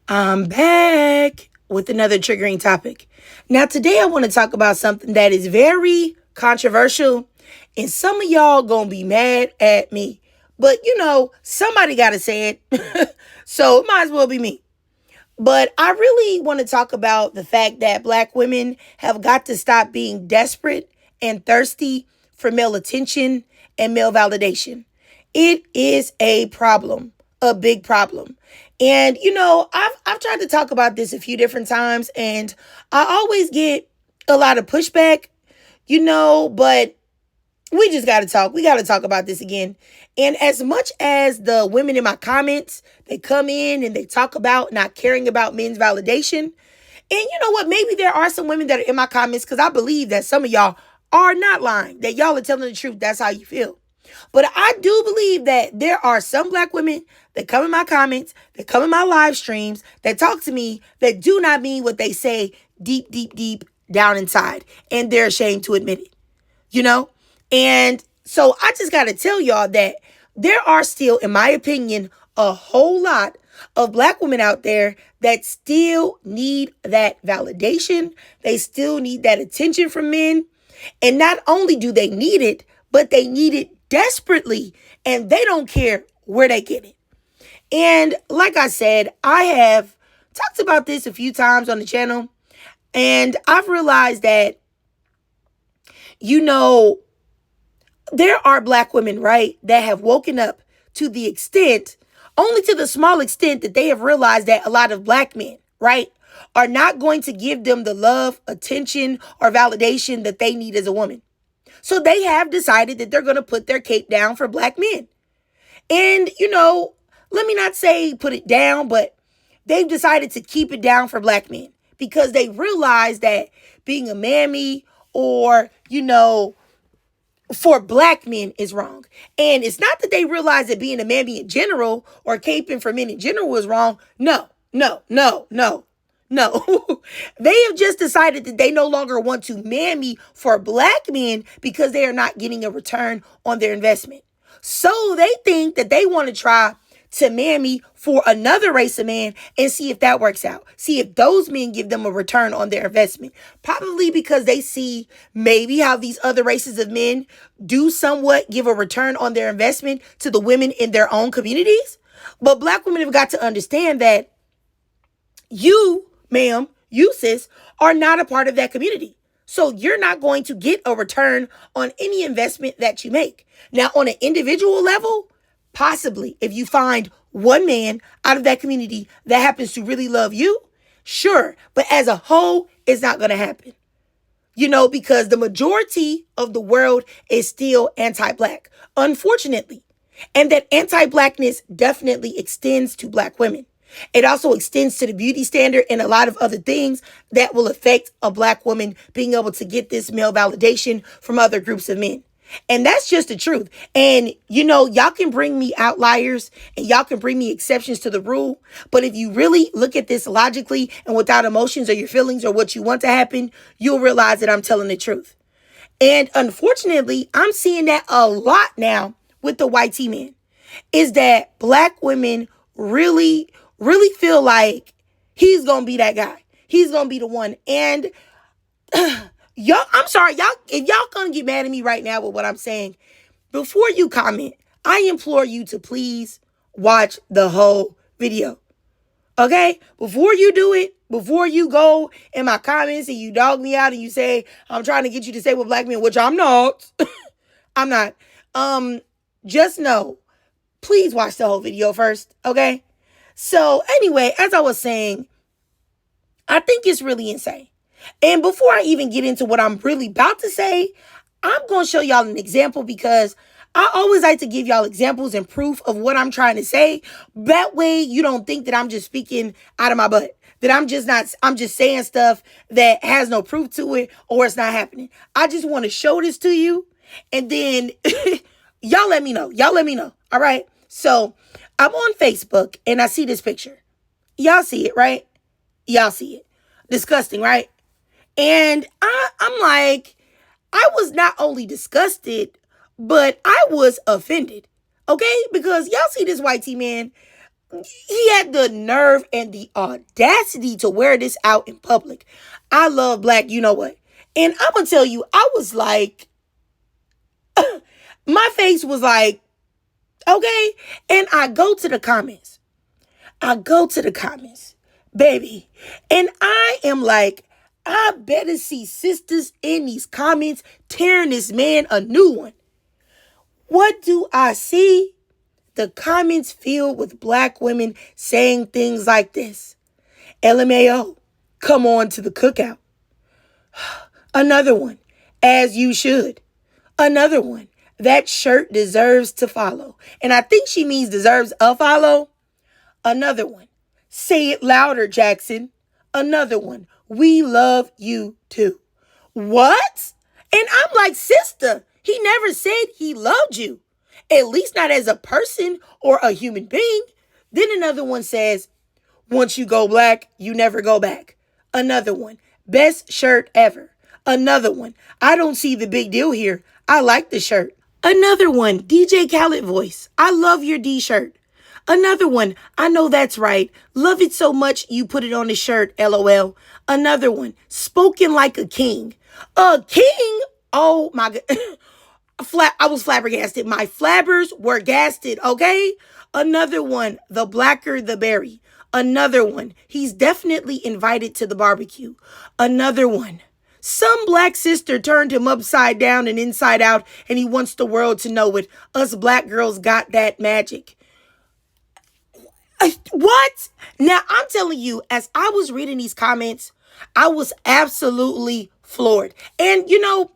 I'm back with another triggering topic. Now, today I want to talk about something that is very controversial, and some of y'all gonna be mad at me. But somebody gotta say it, so it might as well be me. But I really want to talk about the fact that black women have got to stop being desperate and thirsty for male attention and male validation. It is a problem, a big problem. And I've tried to talk about this a few different times, and I always get a lot of pushback, but we just got to talk. We got to talk about this again. And as much as the women in my comments, they come in and they talk about not caring about men's validation. And you know what? Maybe there are some women that are in my comments because I believe that some of y'all are not lying, that y'all are telling the truth. That's how you feel. But I do believe that there are some black women that come in my comments, that come in my live streams, that talk to me, that do not mean what they say deep, deep, deep down inside. And they're ashamed to admit it, you know? And so I just got to tell y'all that there are still, in my opinion, a whole lot of black women out there that still need that validation. They still need that attention from men. And not only do they need it, but they need it desperately. And they don't care where they get it. And like I said, I have talked about this a few times on the channel. And I've realized that, there are black women, right, that have woken up to the extent, only to the small extent that they have realized that a lot of black men, right, are not going to give them the love, attention, or validation that they need as a woman. So they have decided that they're going to put their cape down for black men. And, let me not say put it down, but they've decided to keep it down for black men because they realize that being a mammy or, for black men is wrong. And it's not that they realize that being a mammy in general or caping for men in general is wrong. No, no, no, no, no. They have just decided that they no longer want to mammy for black men because they are not getting a return on their investment. So they think that they want to try to mammy for another race of man and see if that works out. See if those men give them a return on their investment. Probably because they see maybe how these other races of men do somewhat give a return on their investment to the women in their own communities. But black women have got to understand that you, ma'am, you, sis, are not a part of that community. So you're not going to get a return on any investment that you make. Now, on an individual level, possibly, if you find one man out of that community that happens to really love you, sure. But as a whole, it's not going to happen. Because the majority of the world is still anti-black, unfortunately. And that anti-blackness definitely extends to black women. It also extends to the beauty standard and a lot of other things that will affect a black woman being able to get this male validation from other groups of men. And that's just the truth. And, y'all can bring me outliers and y'all can bring me exceptions to the rule. But if you really look at this logically and without emotions or your feelings or what you want to happen, you'll realize that I'm telling the truth. And unfortunately, I'm seeing that a lot now with the white T-man, is that black women really, really feel like he's going to be that guy. He's going to be the one. And y'all, I'm sorry, y'all, if y'all gonna get mad at me right now with what I'm saying, before you comment, I implore you to please watch the whole video. Okay? Before you do it, before you go in my comments and you dog me out and you say, I'm trying to get you to say what black men, which I'm not. I'm not. Just know, please watch the whole video first. Okay? So anyway, as I was saying, I think it's really insane. And before I even get into what I'm really about to say, I'm going to show y'all an example because I always like to give y'all examples and proof of what I'm trying to say. That way you don't think that I'm just speaking out of my butt, that I'm just saying stuff that has no proof to it or it's not happening. I just want to show this to you and then y'all let me know. Y'all let me know. All right. So I'm on Facebook and I see this picture. Y'all see it, right? Y'all see it. Disgusting, right? And I'm like, I was not only disgusted, but I was offended. Okay? Because y'all see this white T man. He had the nerve and the audacity to wear this out in public. I love black, you know what? And I'm going to tell you, I was like, my face was like, okay. And I go to the comments. Baby. And I am like, I better see sisters in these comments tearing this man a new one. What do I see? The comments filled with black women saying things like this. LMAO, come on to the cookout. Another one, as you should. Another one, that shirt deserves to follow. And I think she means deserves a follow. Another one, say it louder, Jackson. Another one, we love you too. What? And I'm like, sister, he never said he loved you. At least not as a person or a human being. Then another one says, once you go black, you never go back. Another one, best shirt ever. Another one, I don't see the big deal here. I like the shirt. Another one, DJ Khaled voice. I love your D shirt. Another one, I know that's right. Love it so much you put it on the shirt, LOL. Another one, spoken like a king. A king? Oh my God. I was flabbergasted. My flabbers were gasted, okay? Another one, the blacker the berry. Another one, he's definitely invited to the barbecue. Another one, some black sister turned him upside down and inside out, and he wants the world to know it. Us black girls got that magic. What? Now, I'm telling you, as I was reading these comments, I was absolutely floored. And, you know,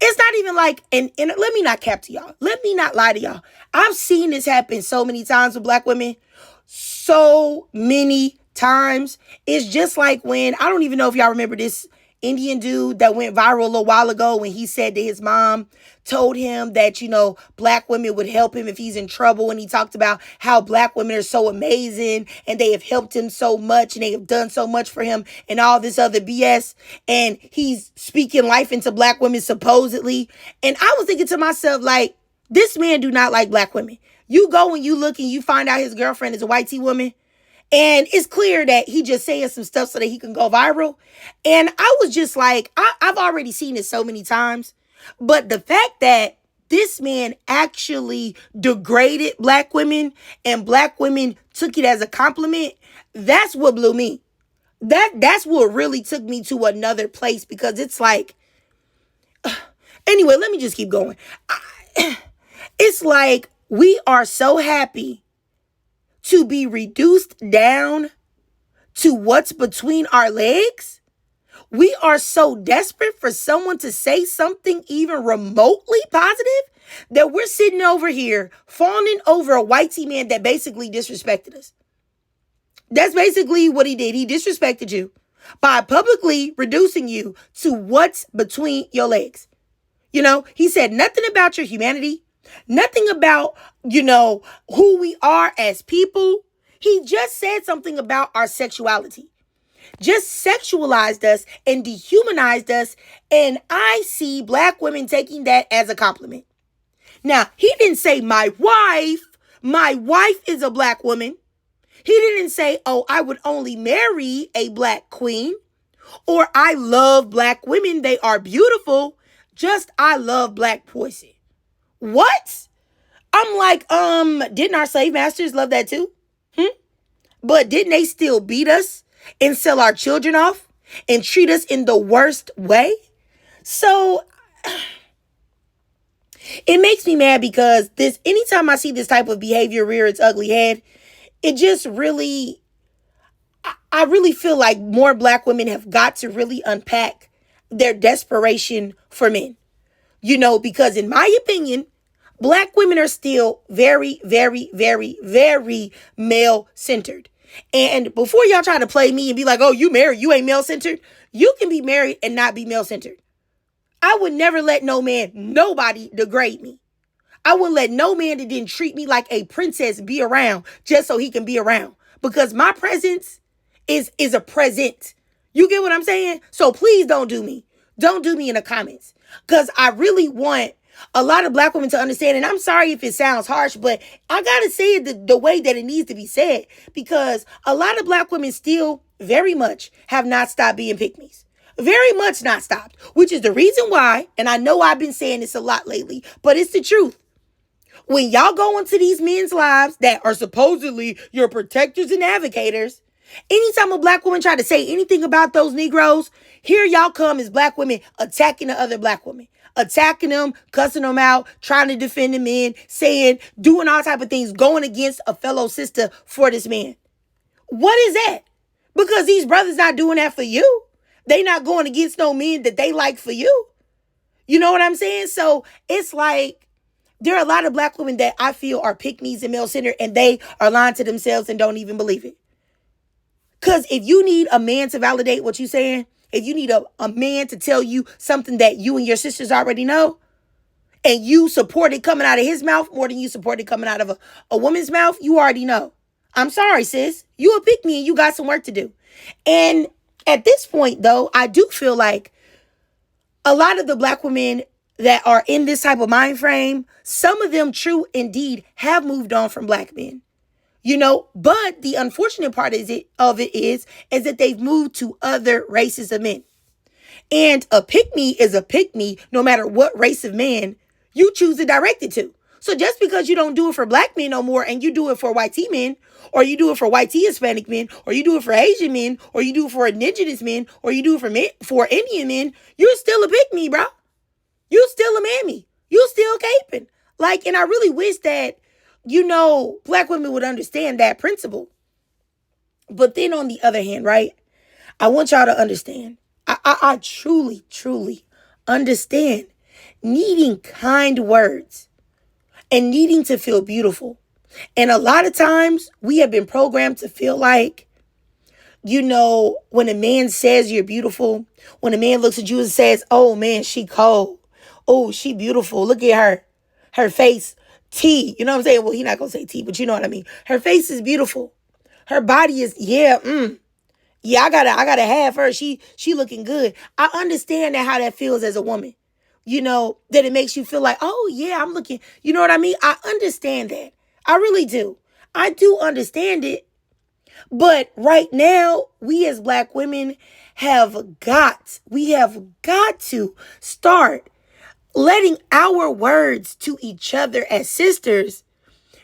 it's not even like, and let me not cap to y'all. Let me not lie to y'all. I've seen this happen so many times with black women. So many times. It's just like when, I don't even know if y'all remember this Indian dude that went viral a little while ago when he said that his mom told him that, you know, black women would help him if he's in trouble. And he talked about how black women are so amazing and they have helped him so much and they have done so much for him and all this other BS. And he's speaking life into black women supposedly. And I was thinking to myself, like, this man do not like black women. You go and you look and you find out his girlfriend is a white tea woman. And it's clear that he just saying some stuff so that he can go viral. And I was just like, I've already seen it so many times. But the fact that this man actually degraded black women and black women took it as a compliment, that's what blew me. That's what really took me to another place, because it's like, anyway, let me just keep going. It's like we are so happy to be reduced down to what's between our legs. We are so desperate for someone to say something even remotely positive that we're sitting over here fawning over a whitey man that basically disrespected us. That's basically what he did. He disrespected you by publicly reducing you to what's between your legs. You know, he said nothing about your humanity. Nothing about, you know, who we are as people. He just said something about our sexuality. Just sexualized us and dehumanized us. And I see black women taking that as a compliment. Now, he didn't say my wife is a black woman. He didn't say, oh, I would only marry a black queen. Or I love black women. They are beautiful. Just I love black pussy. What? I'm like, didn't our slave masters love that too? But didn't they still beat us and sell our children off and treat us in the worst way? So it makes me mad because anytime I see this type of behavior rear its ugly head, it just really, I really feel like more black women have got to really unpack their desperation for men. You know, because in my opinion, black women are still very, very, very, very male-centered. And before y'all try to play me and be like, oh, you married, you ain't male-centered. You can be married and not be male-centered. I would never let nobody degrade me. I wouldn't let no man that didn't treat me like a princess be around just so he can be around. Because my presence is a present. You get what I'm saying? So please don't do me. Don't do me in the comments. Because I really want a lot of black women to understand, and I'm sorry if it sounds harsh, but I gotta say it the way that it needs to be said, because a lot of black women still very much have not stopped being pick-me's. Very much not stopped, which is the reason why, and I know I've been saying this a lot lately, but it's the truth. When y'all go into these men's lives that are supposedly your protectors and navigators, anytime a black woman try to say anything about those Negroes, here y'all come as black women attacking the other black women. Attacking them, cussing them out, trying to defend the men, saying, doing all type of things, going against a fellow sister for this man. What is that? Because these brothers not doing that for you. They not going against no men that they like for you. You know what I'm saying? So it's like, there are a lot of black women that I feel are pick-me's and male-centered, and they are lying to themselves and don't even believe it. Because if you need a man to validate what you're saying, if you need a man to tell you something that you and your sisters already know, and you support it coming out of his mouth more than you support it coming out of a woman's mouth, you already know. I'm sorry, sis. You a pick-me and you got some work to do. And at this point, though, I do feel like a lot of the black women that are in this type of mind frame, some of them true indeed have moved on from black men. You know, but the unfortunate part of it is that they've moved to other races of men. And a pick-me is a pick-me no matter what race of man you choose to direct it to. So just because you don't do it for black men no more and you do it for white T men, or you do it for white T Hispanic men, or you do it for Asian men, or you do it for indigenous men, or you do it for Indian men, you're still a pick-me, bro. You still a mammy. You still caping. Like, and I really wish that, you know, black women would understand that principle. But then on the other hand, right, I want y'all to understand. I truly, truly understand needing kind words and needing to feel beautiful. And a lot of times we have been programmed to feel like, you know, when a man says you're beautiful, when a man looks at you and says, oh man, she cold. Oh, she beautiful. Look at her. Her face, T. You know what I'm saying? Well, he's not going to say T, but you know what I mean. Her face is beautiful. Her body is, yeah, I gotta have her. She looking good. I understand that how that feels as a woman. You know, that it makes you feel like, oh yeah, I'm looking, you know what I mean? I understand that. I really do. I do understand it. But right now, we as black women have got to start letting our words to each other as sisters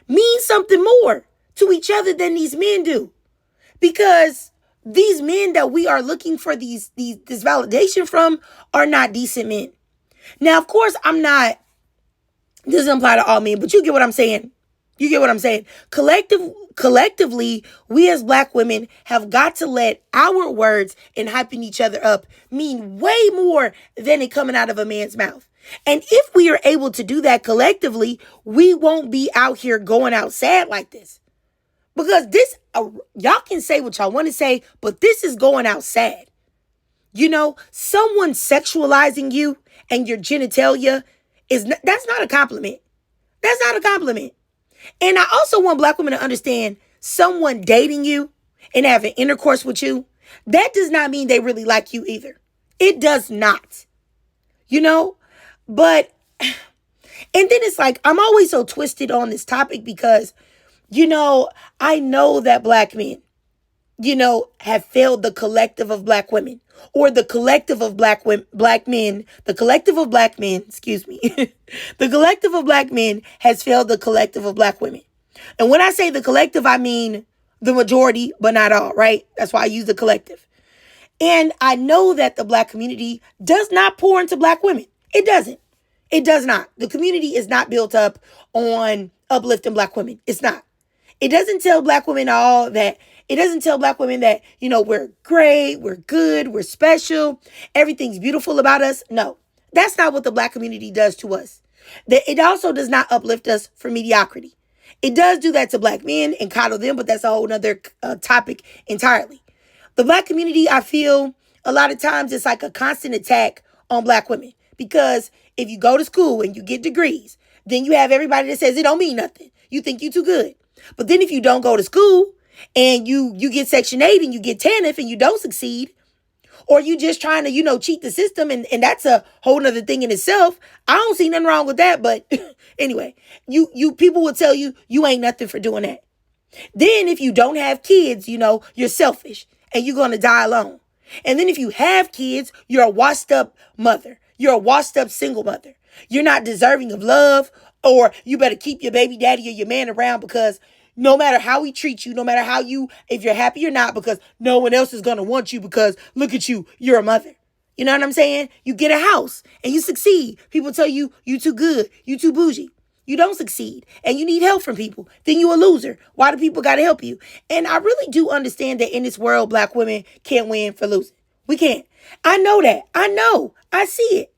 mean something more to each other than these men do. Because these men that we are looking for this validation from are not decent men. Now, of course, this doesn't apply to all men, but you get what I'm saying. You get what I'm saying? Collectively, we as black women have got to let our words and hyping each other up mean way more than it coming out of a man's mouth. And if we are able to do that collectively, we won't be out here going out sad like this. Because y'all can say what y'all want to say, but this is going out sad. You know, someone sexualizing you and your genitalia that's not a compliment. That's not a compliment. And I also want black women to understand someone dating you and having intercourse with you, that does not mean they really like you either. It does not. You know? But, and then it's like, I'm always so twisted on this topic because, you know, I know that black men, you know, have failed the collective of black women, or the collective of black men, the collective of black men, the collective of black men has failed the collective of black women. And when I say the collective, I mean the majority, but not all, right? That's why I use the collective. And I know that the black community does not pour into black women. It doesn't. It does not. The community is not built up on uplifting black women. It's not. It doesn't tell black women all that. It doesn't tell black women that, you know, we're great, we're good, we're special, everything's beautiful about us. No, that's not what the black community does to us. It also does not uplift us for mediocrity. It does do that to black men and coddle them, but that's a whole nother topic entirely. The black community, I feel a lot of times it's like a constant attack on black women, because if you go to school and you get degrees, then you have everybody that says it don't mean nothing. You think you too good. But then if you don't go to school and you get Section 8 and you get TANF and you don't succeed, or you just trying to, cheat the system. And that's a whole nother thing in itself. I don't see nothing wrong with that. But anyway, you people will tell you, you ain't nothing for doing that. Then if you don't have kids, you're selfish and you're going to die alone. And then if you have kids, you're a washed up mother. You're a washed up single mother. You're not deserving of love, or you better keep your baby daddy or your man around because no matter how he treats you, no matter if you're happy or not, because no one else is going to want you because look at you, you're a mother. You know what I'm saying? You get a house and you succeed. People tell you, you too good, you too bougie. You don't succeed and you need help from people. Then you a loser. Why do people got to help you? And I really do understand that in this world, Black women can't win for losing. We can't. I know that. I know. I see it.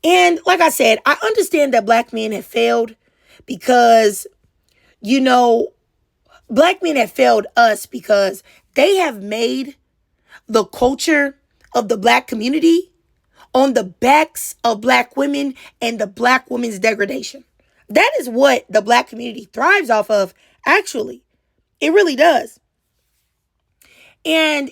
And like I said, I understand that Black men have failed because, Black men have failed us because they have made the culture of the Black community on the backs of Black women and the Black woman's degradation. That is what the Black community thrives off of, actually. It really does. And,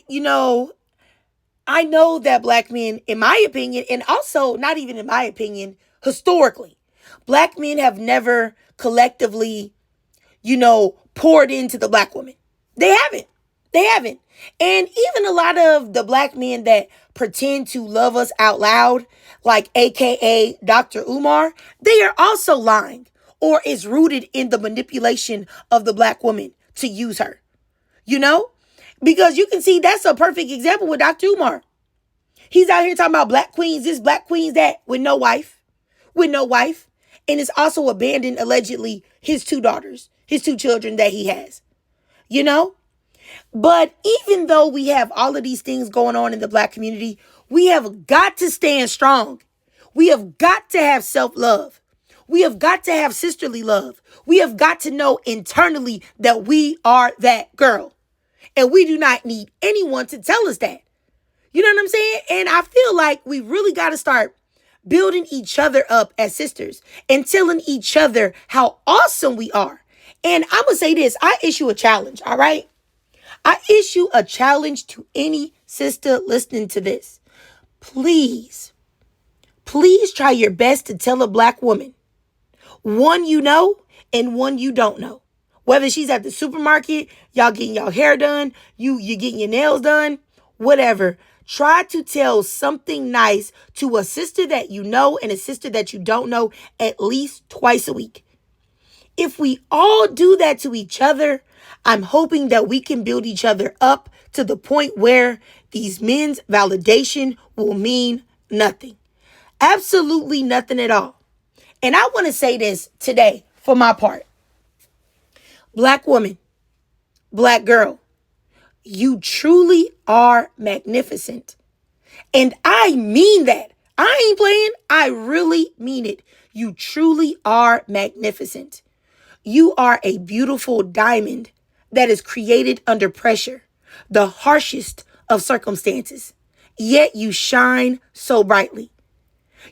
I know that Black men, in my opinion, and also not even in my opinion, historically, Black men have never collectively, poured into the Black woman. They haven't. They haven't. And even a lot of the Black men that pretend to love us out loud, like AKA Dr. Umar, they are also lying or is rooted in the manipulation of the Black woman to use her. Because you can see that's a perfect example with Dr. Umar. He's out here talking about Black queens this, Black queens that, with no wife. And it's also abandoned, allegedly, his 2 daughters, his 2 children that he has. But even though we have all of these things going on in the Black community, we have got to stand strong. We have got to have self-love. We have got to have sisterly love. We have got to know internally that we are that girl. And we do not need anyone to tell us that. You know what I'm saying? And I feel like we really got to start building each other up as sisters and telling each other how awesome we are. And I'm going to say this. I issue a challenge, all right? I issue a challenge to any sister listening to this. Please try your best to tell a Black woman, one you know and one you don't know. Whether she's at the supermarket, y'all getting your hair done, you getting your nails done, whatever. Try to tell something nice to a sister that you know and a sister that you don't know at least twice a week. If we all do that to each other, I'm hoping that we can build each other up to the point where these men's validation will mean nothing. Absolutely nothing at all. And I want to say this today for my part. Black woman, Black girl, you truly are magnificent. And I mean that. I ain't playing. I really mean it. You truly are magnificent. You are a beautiful diamond that is created under pressure, the harshest of circumstances. Yet you shine so brightly.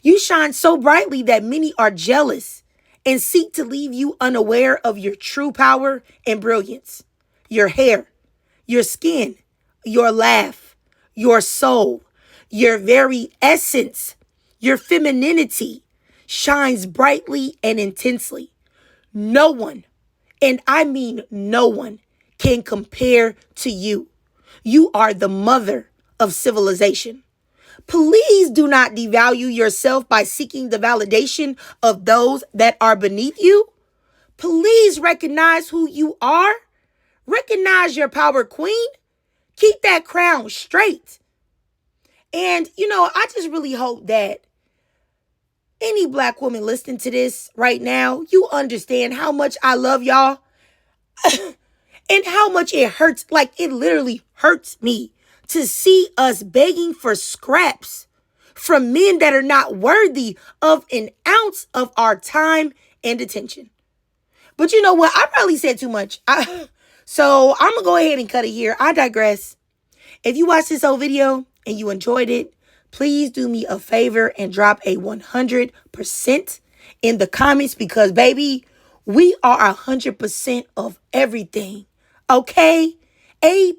You shine so brightly that many are jealous and seek to leave you unaware of your true power and brilliance. Your hair, your skin, your laugh, your soul, your very essence, your femininity shines brightly and intensely. No one, and I mean no one, can compare to you. You are the mother of civilization. Please do not devalue yourself by seeking the validation of those that are beneath you. Please recognize who you are. Recognize your power, queen. Keep that crown straight. And, I just really hope that any Black woman listening to this right now, you understand how much I love y'all and how much it hurts. Like, it literally hurts me to see us begging for scraps from men that are not worthy of an ounce of our time and attention. But you know what? I probably said too much. So I'm going to go ahead and cut it here. I digress. If you watched this whole video and you enjoyed it, please do me a favor and drop a 100% in the comments because, baby, we are 100% of everything. Okay? A+++.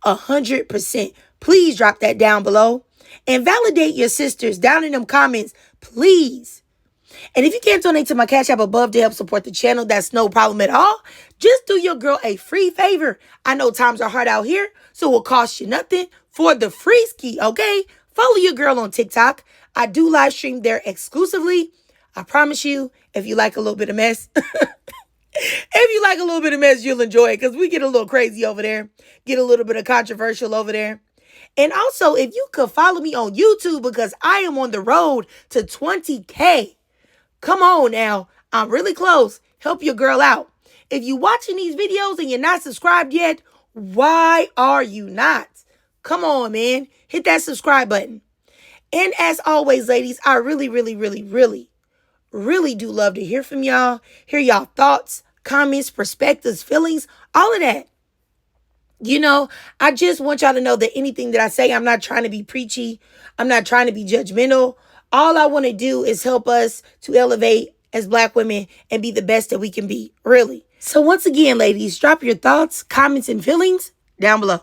100%. Please drop that down below. And validate your sisters down in them comments, please. And if you can't donate to my Cash App above to help support the channel, that's no problem at all. Just do your girl a free favor. I know times are hard out here, so it will cost you nothing for the free ski, okay? Follow your girl on TikTok. I do live stream there exclusively. I promise you, if you like a little bit of mess, you'll enjoy it because we get a little crazy over there, get a little bit of controversial over there. And also, if you could follow me on YouTube because I am on the road to 20K. Come on now. I'm really close. Help your girl out. If you're watching these videos and you're not subscribed yet, why are you not? Come on, man. Hit that subscribe button. And as always, ladies, I really do love to hear from y'all. Hear y'all thoughts, comments, perspectives, feelings, all of that. You know, I just want y'all to know that anything that I say, I'm not trying to be preachy. I'm not trying to be judgmental. All I want to do is help us to elevate as Black women and be the best that we can be, really. So once again, ladies, drop your thoughts, comments, and feelings down below.